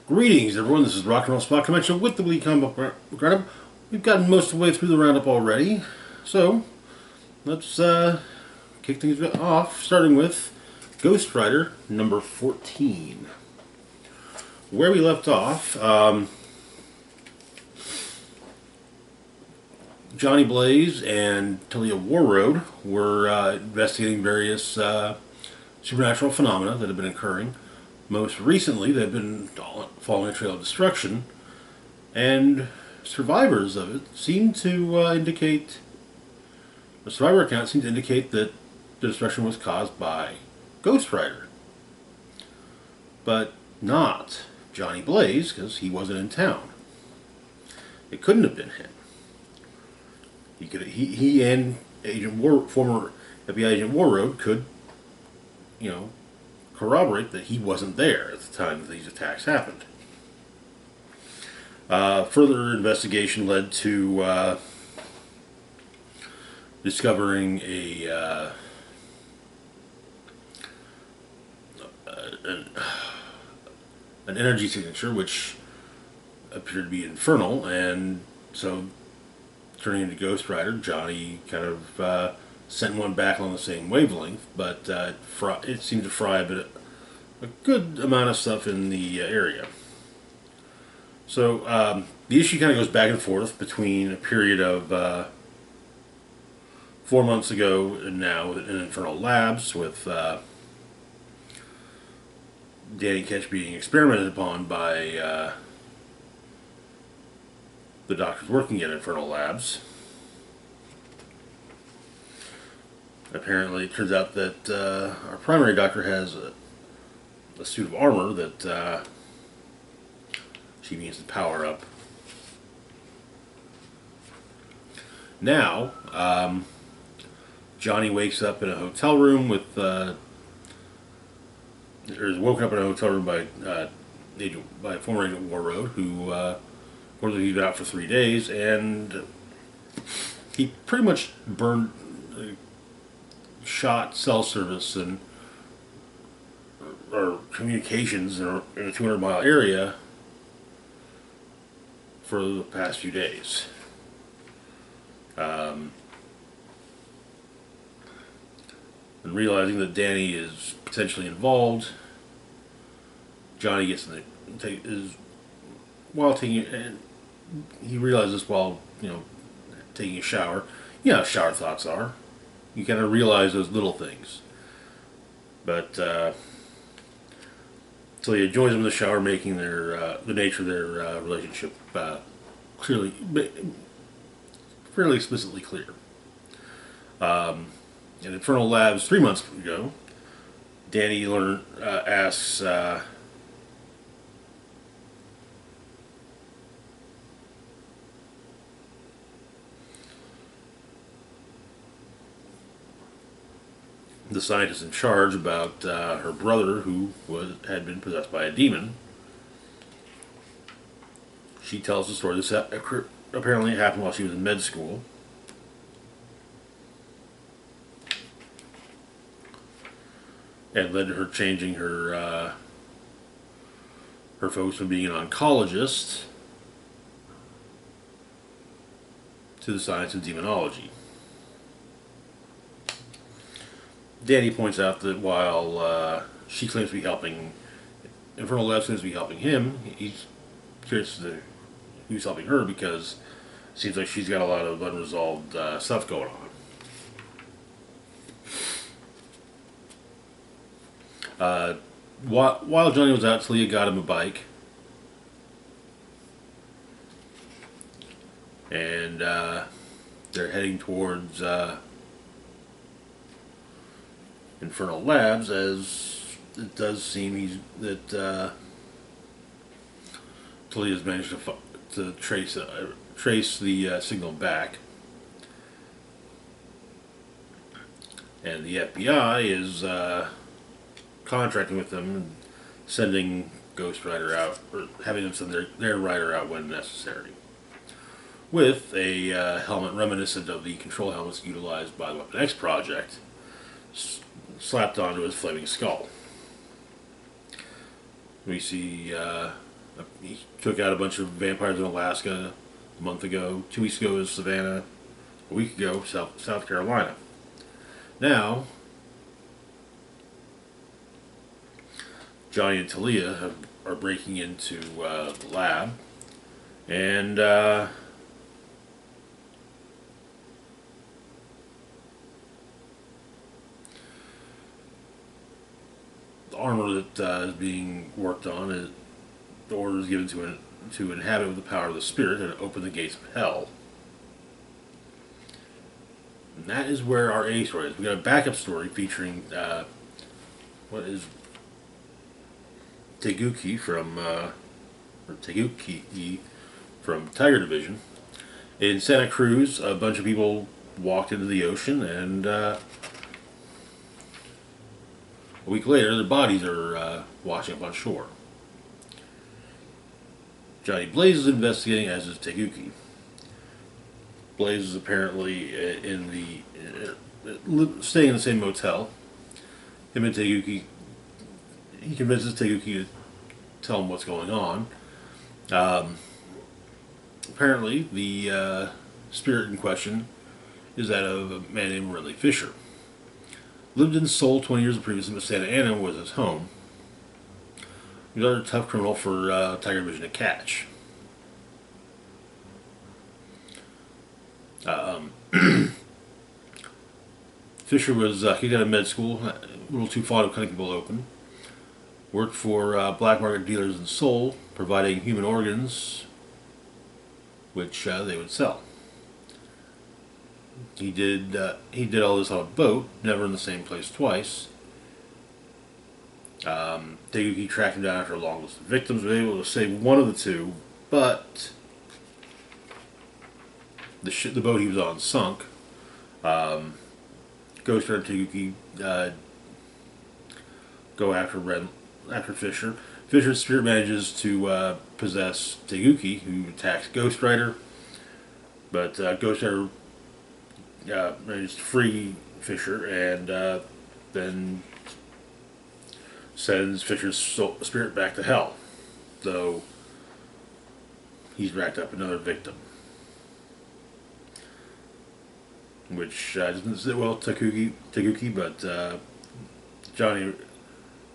Greetings, everyone. This is Rock and Roll Spot Convention with the Weekly Comic Book Roundup. We've gotten most of the way through the roundup already, so let's kick things off, starting with Ghost Rider number 14. Where we left off, Johnny Blaze and Talia Warroad were investigating various supernatural phenomena that have been occurring. Most recently, they've been following a trail of destruction, and survivors of it seem to indicate, the survivor account seems to indicate that the destruction was caused by Ghost Rider. But not Johnny Blaze, because he wasn't in town. It couldn't have been him. He and former FBI agent Warroad could, corroborate that he wasn't there at the time that these attacks happened. Further investigation led to discovering an energy signature which appeared to be infernal, and so turning into Ghost Rider, Johnny kind of sent one back on the same wavelength, but it seemed to fry a good amount of stuff in the area. So the issue kind of goes back and forth between a period of 4 months ago and now in Infernal Labs, with Danny Ketch being experimented upon by the doctors working at Infernal Labs. Apparently, it turns out that our primary doctor has a suit of armor that she needs to power up. Now, Johnny wakes up in a hotel room with, or is woken up in a hotel room by former agent Warroad, who he's been out for 3 days, and he pretty much shot cell service and or communications in a 200-mile area for the past few days. And realizing that Danny is potentially involved, Johnny gets he realizes while taking a shower. You know how shower thoughts are. You kind of realize those little things. But so he joins them in the shower, making the nature of their relationship fairly explicitly clear. In Infernal Labs 3 months ago, Danny asks the scientist in charge about her brother, who had been possessed by a demon. She tells the story. This apparently happened while she was in med school. And led to her changing her focus from being an oncologist to the science of demonology. Danny points out that while she claims to be helping, Infernal Labs claims to be helping him, he's curious to who's helping her, because it seems like she's got a lot of unresolved stuff going on. While Johnny was out, Talia got him a bike. And they're heading towards Infernal Labs, as it does seem that Talia's managed to trace the signal back, and the FBI is contracting with them and sending Ghost Rider out, or having them send their rider out when necessary, with a helmet reminiscent of the control helmets utilized by the Weapon X project slapped onto his flaming skull. We see He took out a bunch of vampires in Alaska a month ago. 2 weeks ago was Savannah. A week ago, South Carolina. Now, Johnny and Talia are breaking into the lab, and the armor that is being worked on is the order is given to inhabit with the power of the spirit and open the gates of hell. And that is where our A story is. We got a backup story featuring what is Teguki from Tiger Division. In Santa Cruz, a bunch of people walked into the ocean, and a week later, their bodies are washing up on shore. Johnny Blaze is investigating, as is Teguki. Blaze is apparently staying in the same motel. Him and Teguki, he convinces Teguki to tell him what's going on. Apparently, the spirit in question is that of a man named Ridley Fisher. Lived in Seoul 20 years previously, but Santa Ana was his home. He was another tough criminal for Tiger Division to catch. Fisher was he got a med school, a little too fond of cutting people open. Worked for black market dealers in Seoul, providing human organs, which they would sell. He did all this on a boat, never in the same place twice. Teguki tracked him down after a long list of victims, was able to save one of the two, but the boat he was on sunk. Ghost Rider and Teguki go after Fisher. Fisher's spirit manages to possess Teguki, who attacks Ghost Rider, but Ghost Rider manages to free Fisher and then sends Fisher's spirit back to hell, though he's racked up another victim. Which doesn't sit well with Teguki, but Johnny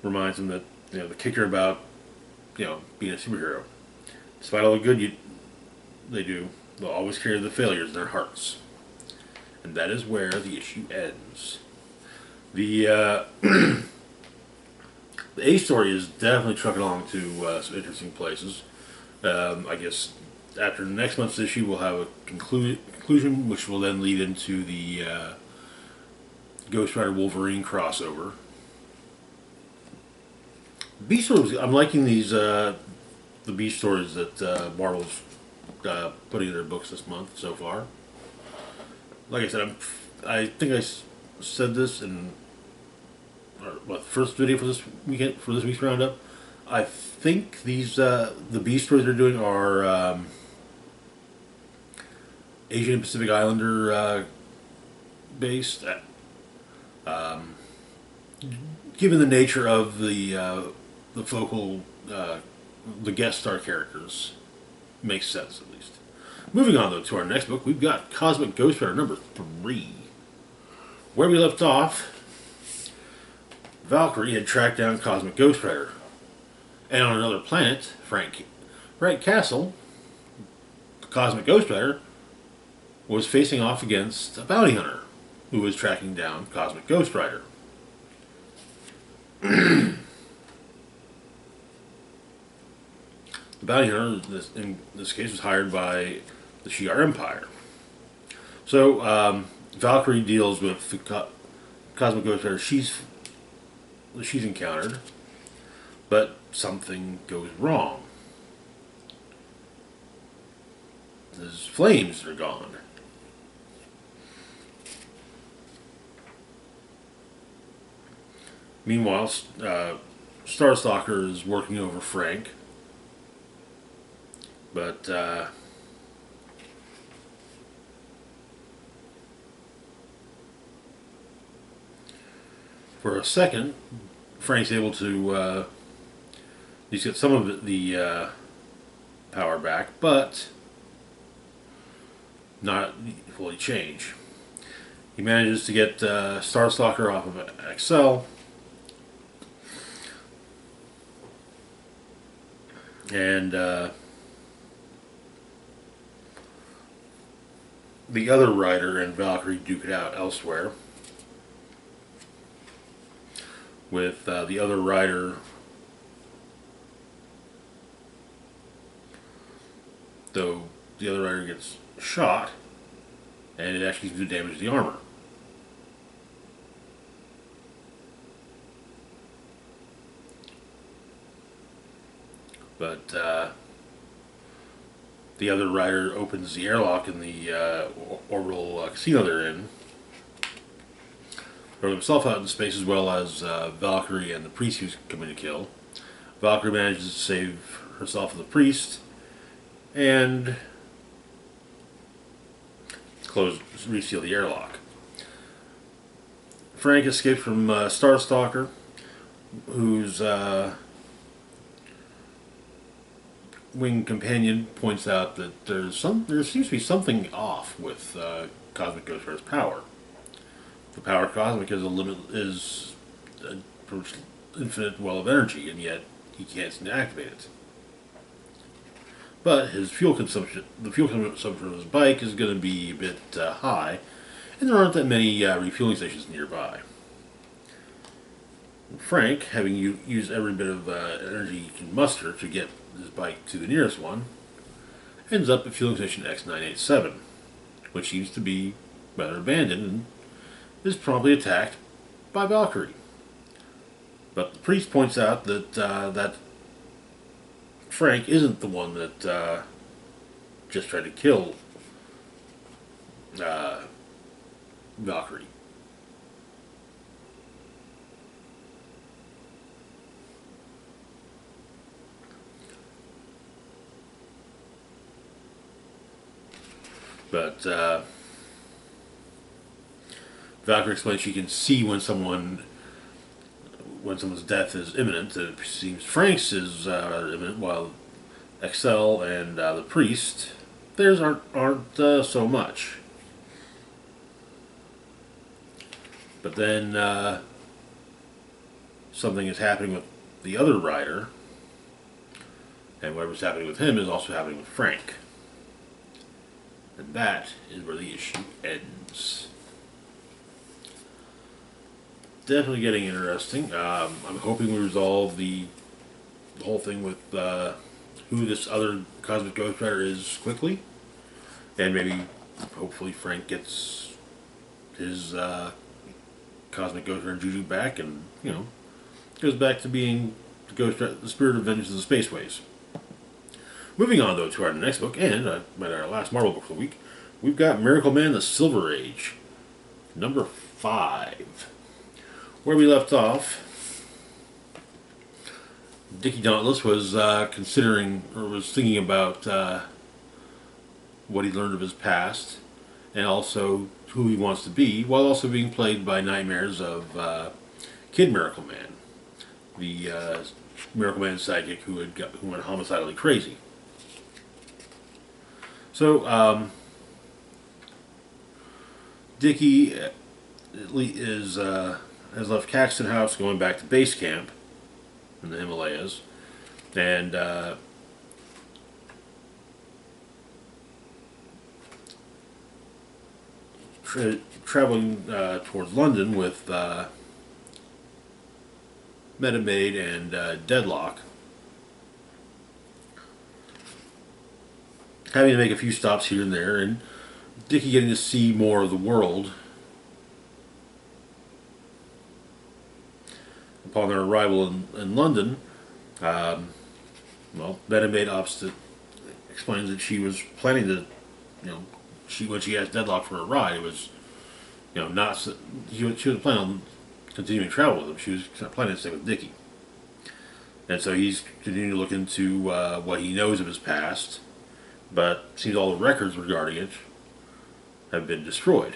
reminds him that the kicker about being a superhero, despite all the good they do, they'll always carry the failures in their hearts, and that is where the issue ends. The the A story is definitely trucking along to some interesting places. I guess after next month's issue, we'll have a conclusion, which will then lead into the Ghost Rider Wolverine crossover. Beast stories. I'm liking these the Beast stories that Marvel's putting in their books this month so far. Like I said, I think I said this in the first video for this week's roundup. I think these the Beast stories they're doing are Asian and Pacific Islander based. Given the nature of the focal the guest star characters, makes sense at least. Moving on though to our next book, we've got Cosmic Ghost Rider number 3. Where we left off, Valkyrie had tracked down Cosmic Ghost Rider, and on another planet, Frank Castle, Cosmic Ghost Rider was facing off against a bounty hunter who was tracking down Cosmic Ghost Rider. The bounty hunter, in this case, was hired by the Shi'ar Empire. So, Valkyrie deals with the Cosmic Ghost Rider she's encountered, but something goes wrong. His flames are gone. Meanwhile, Starstalker is working over Frank, but for a second, Frank's able to. He's got some of the power back, but not fully change. He manages to get Starstalker off of Excel, and the other Rider and Valkyrie duke it out elsewhere, with the other Rider, though the other Rider gets shot, and it actually do damage to the armor. But the other Rider opens the airlock in the orbital casino they're in, throws himself out in space, as well as Valkyrie and the priest who's coming to kill. Valkyrie manages to save herself and the priest, and reseal the airlock. Frank escapes from Starstalker, whose winged companion points out that there seems to be something off with Cosmic Ghost Rider's power. The power cosmic is a infinite well of energy, and yet he can't seem to activate it. But his fuel consumption, the fuel consumption of his bike, is going to be a bit high, and there aren't that many refueling stations nearby. Frank, having used every bit of energy he can muster to get his bike to the nearest one, ends up at fueling station X987, which seems to be rather abandoned and is promptly attacked by Valkyrie. But the priest points out that that Frank isn't the one that just tried to kill Valkyrie. But Valkyrie explains she can see when someone's death is imminent. It seems Frank's is imminent, while Excel and the priest, theirs aren't so much. But then something is happening with the other Rider, and whatever's happening with him is also happening with Frank. And that is where the issue ends. Definitely getting interesting. I'm hoping we resolve the whole thing with who this other Cosmic Ghost Rider is quickly, and maybe hopefully Frank gets his Cosmic Ghost Rider Juju back, and goes back to being the spirit of vengeance of the spaceways. Moving on, though, to our next book, and our last Marvel book for the week, we've got Miracleman: The Silver Age, number 5. Where we left off, Dickie Dauntless was thinking about what he learned of his past, and also who he wants to be, while also being plagued by nightmares of Kid Miracleman, the Miracleman sidekick who went homicidally crazy. So, Dickie has left Caxton House, going back to base camp in the Himalayas, and traveling towards London with Metamaid and Deadlock, having to make a few stops here and there, and Dickie getting to see more of the world. Upon their arrival in London, Metamaid explains that she was planning to, when she asked Deadlock for a ride, it was, not she was planning on continuing to travel with him. She was planning to stay with Dickie, and so he's continuing to look into what he knows of his past, but it seems all the records regarding it have been destroyed.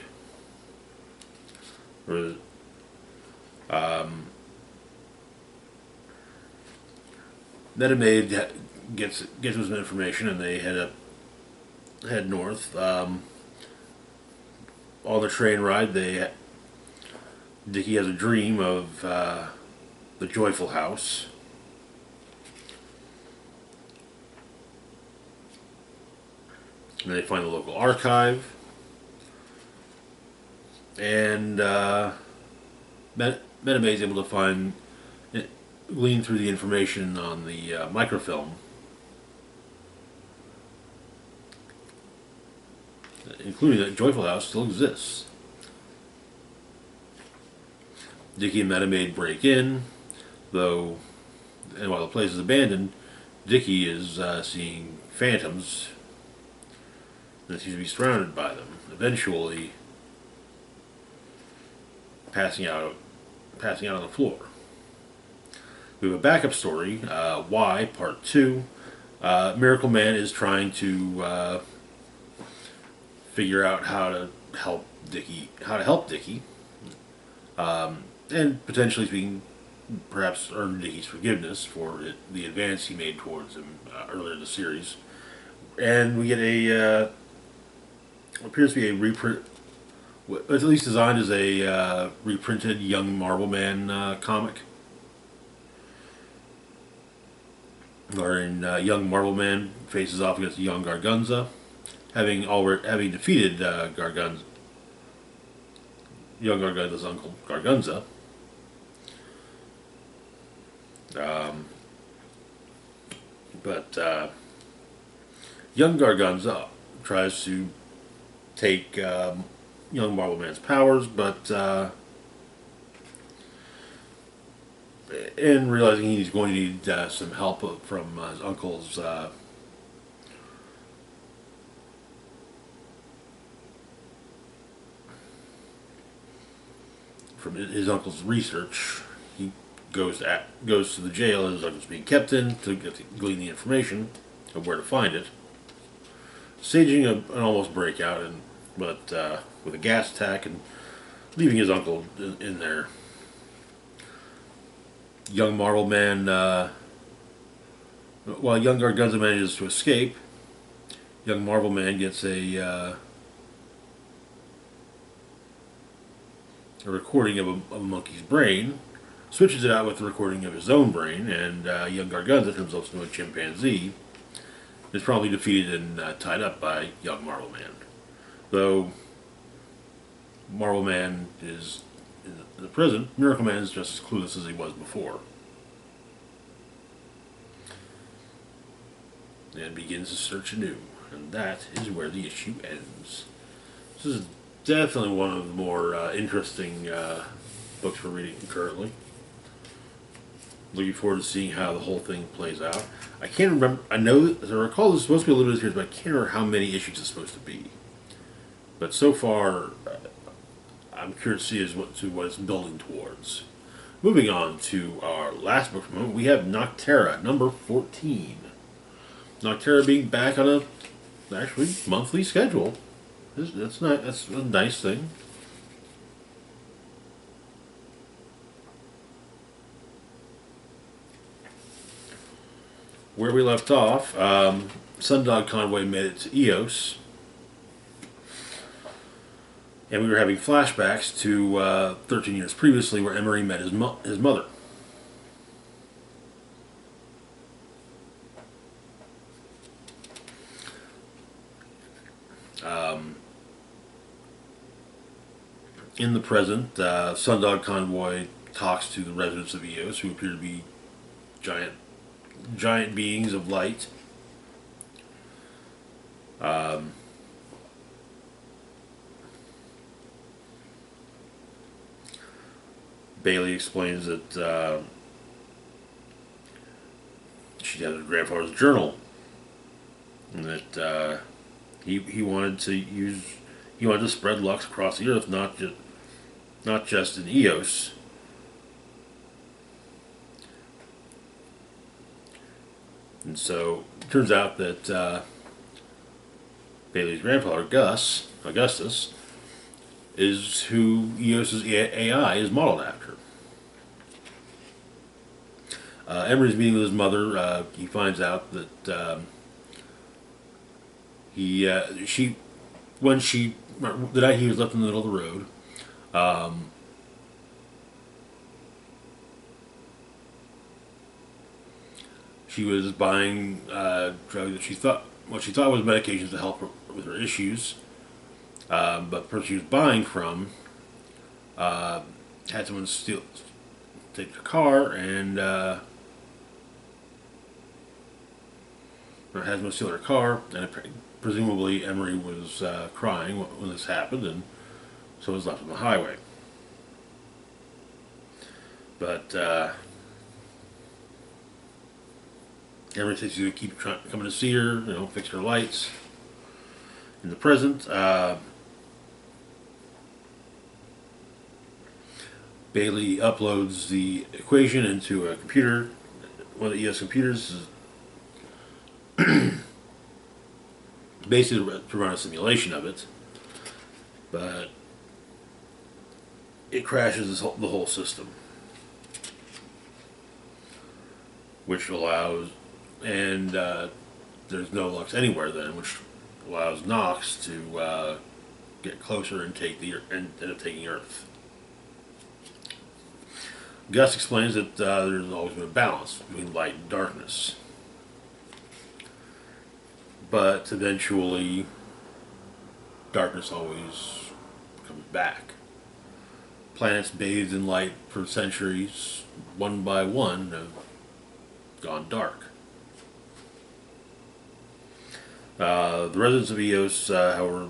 Metamaid gets some information, and they head north. On the train ride, Dickie has a dream of the Joyful House. And they find the local archive, and Metame is able to glean through the information on the microfilm, including that Joyful House still exists. Dickie and Metame break in, and while the place is abandoned, Dickie is seeing phantoms and seems to be surrounded by them, eventually passing out on the floor. We have a backup story, Y, Part 2. Miracleman is trying to figure out how to help Dickie, and potentially speaking, perhaps earn Dickie's forgiveness for the advance he made towards him earlier in the series. And we get appears to be a reprint, at least designed as a reprinted Young Marbleman comic, wherein young Marbleman faces off against young Gargunza, having defeated young Gargunza's uncle Gargunza. But young Gargunza tries to take young Marbleman's powers, but and realizing he's going to need some help from his uncle's research, he goes to the jail his uncle's being kept in to glean the information of where to find it, staging an almost breakout, but with a gas attack and leaving his uncle in there. Young Marbleman, while young Gargunza manages to escape, young Marbleman gets a recording of a monkey's brain, switches it out with a recording of his own brain, and young Gargunza turns himself into a chimpanzee. Is probably defeated and tied up by young Marbleman. Though Marbleman is in the prison, Miracleman is just as clueless as he was before. And begins to search anew. And that is where the issue ends. This is definitely one of the more interesting books we're reading currently. Looking forward to seeing how the whole thing plays out. I can't remember. I know, as I recall, this is supposed to be a limited series, but I can't remember how many issues it's supposed to be. But so far, I'm curious to see what it's building towards. Moving on to our last book for the moment, we have Nocterra, number 14. Nocterra being back on a actually monthly schedule. That's a nice thing. Where we left off, Sundog Convoy made it to Eos, and we were having flashbacks to 13 years previously, where Emery met his mother. In the present, Sundog Convoy talks to the residents of Eos, who appear to be giant beings of light. Bailey explains that she had her grandfather's journal, and that he wanted to spread Lux across the earth, not just in Eos. And so it turns out that Bailey's grandfather, Augustus, is who Eos's AI is modeled after. Emery's meeting with his mother. He finds out that the night he was left in the middle of the road, she was buying drugs that she thought was medications to help her with her issues, but the person she was buying from had someone take her car and or had someone steal her car, and presumably Emery was crying when this happened, and so was left on the highway. But Emery says he's going to keep coming to see her, fix her lights. In the present, Bailey uploads the equation into a computer, one of the ES computers, basically to run a simulation of it, but it crashes the whole system, which allows, and there's no Lux anywhere then, which allows Nox to get closer and end up taking Earth. Gus explains that there's always been a balance between light and darkness, but eventually darkness always comes back. Planets bathed in light for centuries, one by one, have gone dark. The residents of Eos, however,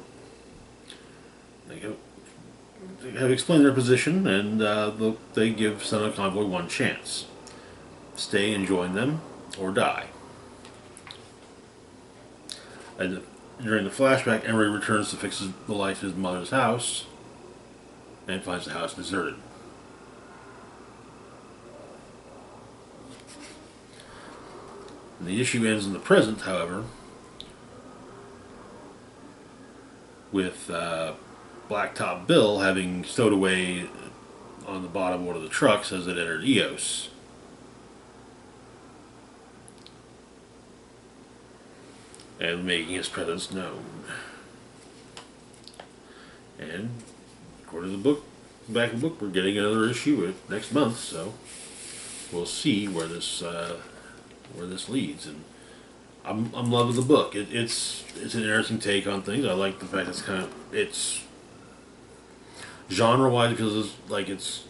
have explained their position, and they give Senate Convoy one chance: stay and join them, or die. And during the flashback, Emery returns to fix the lights of his mother's house, and finds the house deserted. And the issue ends in the present, however, with Blacktop Bill having stowed away on the bottom of one of the trucks as it entered Eos. And making his presence known. And according to the book, back in the book, we're getting another issue next month, so we'll see where this leads. And I'm loving the book. It's an interesting take on things. I like the fact it's genre wise, because it's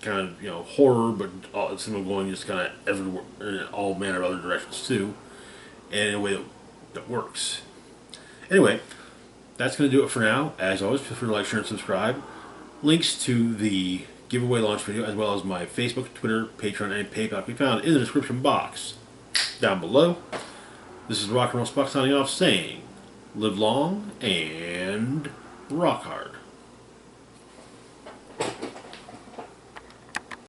kind of horror, but it's going just kind of everywhere in all manner of other directions too, and in a way that works. Anyway, that's going to do it for now. As always, feel free to like, share, and subscribe. Links to the giveaway launch video, as well as my Facebook, Twitter, Patreon, and PayPal, can be found in the description box down below. This is Rock and Roll Spock signing off, saying, live long and rock hard.